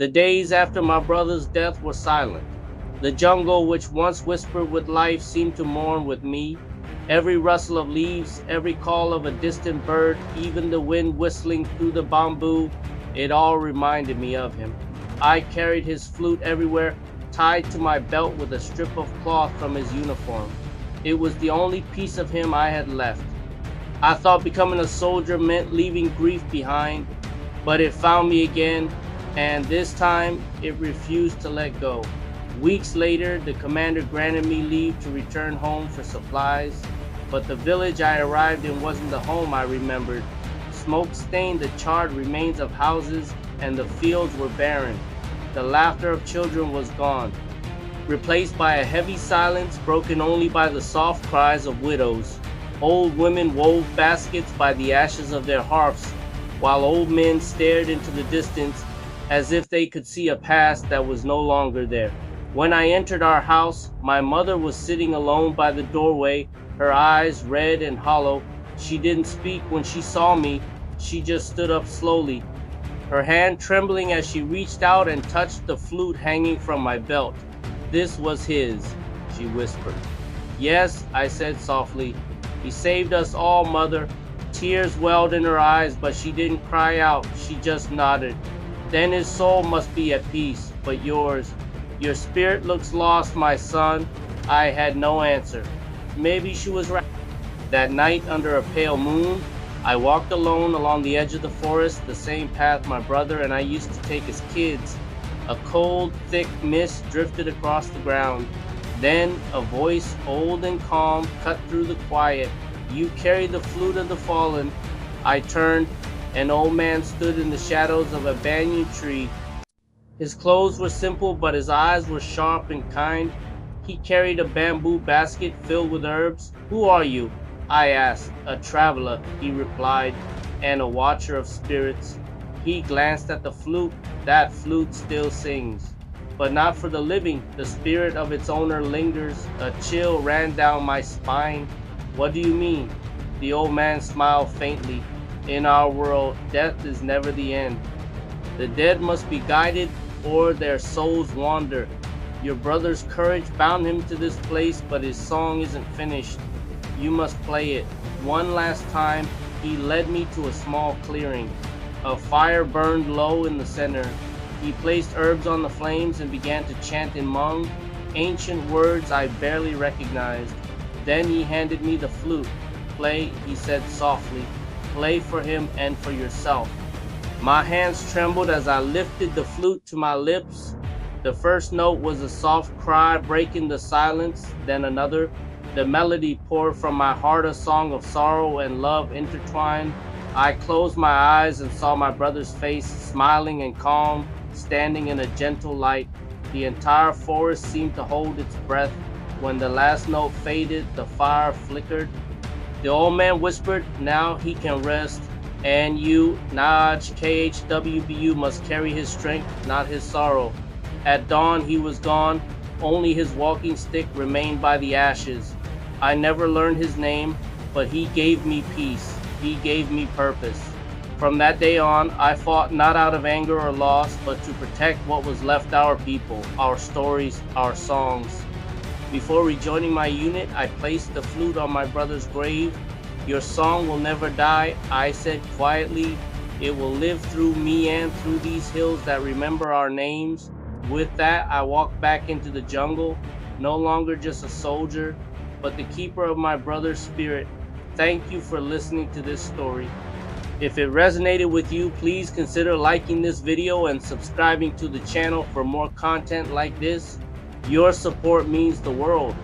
The days after my brother's death were silent. The jungle, which once whispered with life, seemed to mourn with me. Every rustle of leaves, every call of a distant bird, even the wind whistling through the bamboo, it all reminded me of him. I carried his flute everywhere, tied to my belt with a strip of cloth from his uniform. It was the only piece of him I had left. I thought becoming a soldier meant leaving grief behind, but it found me again, and this time it refused to let go. Weeks later, the commander granted me leave to return home for supplies, but the village I arrived in wasn't the home I remembered. Smoke stained the charred remains of houses, and the fields were barren. The laughter of children was gone, replaced by a heavy silence broken only by the soft cries of widows. Old women wove baskets by the ashes of their hearths, while old men stared into the distance as if they could see a past that was no longer there. When I entered our house, my mother was sitting alone by the doorway, her eyes red and hollow. She didn't speak when she saw me, she just stood up slowly, her hand trembling as she reached out and touched the flute hanging from my belt. "This was his," she whispered. "Yes," I said softly. "He saved us all, Mother." Tears welled in her eyes, but she didn't cry out, she just nodded. "Then his soul must be at peace, but yours? Your spirit looks lost, my son." I had no answer. Maybe she was right. That night, under a pale moon, I walked alone along the edge of the forest, the same path my brother and I used to take as kids. A cold, thick mist drifted across the ground. Then a voice, old and calm, cut through the quiet. "You carry the flute of the fallen." I turned. An old man stood in the shadows of a banyan tree. His clothes were simple, but his eyes were sharp and kind. He carried a bamboo basket filled with herbs. "Who are you?" I asked. "A traveler," he replied, "and a watcher of spirits." He glanced at the flute. "That flute still sings, but not for the living. The spirit of its owner lingers." A chill ran down my spine. "What do you mean?" The old man smiled faintly. "In our world, death is never the end. The dead must be guided, or their souls wander. Your brother's courage bound him to this place, but his song isn't finished. You must play it." One last time, he led me to a small clearing. A fire burned low in the center. He placed herbs on the flames and began to chant in Hmong, ancient words I barely recognized. Then he handed me the flute. "Play," he said softly. "Play for him and for yourself." My hands trembled as I lifted the flute to my lips. The first note was a soft cry breaking the silence, then another. The melody poured from my heart, a song of sorrow and love intertwined. I closed my eyes and saw my brother's face, smiling and calm, standing in a gentle light. The entire forest seemed to hold its breath. When the last note faded, the fire flickered. The old man whispered, "Now he can rest. And you, Nyaj, KHWBU, must carry his strength, not his sorrow." At dawn he was gone. Only his walking stick remained by the ashes. I never learned his name, but he gave me peace. He gave me purpose. From that day on, I fought not out of anger or loss, but to protect what was left our people, our stories, our songs. Before rejoining my unit, I placed the flute on my brother's grave. "Your song will never die," I said quietly. "It will live through me and through these hills that remember our names." With that, I walked back into the jungle, no longer just a soldier, but the keeper of my brother's spirit. Thank you for listening to this story. If it resonated with you, please consider liking this video and subscribing to the channel for more content like this. Your support means the world.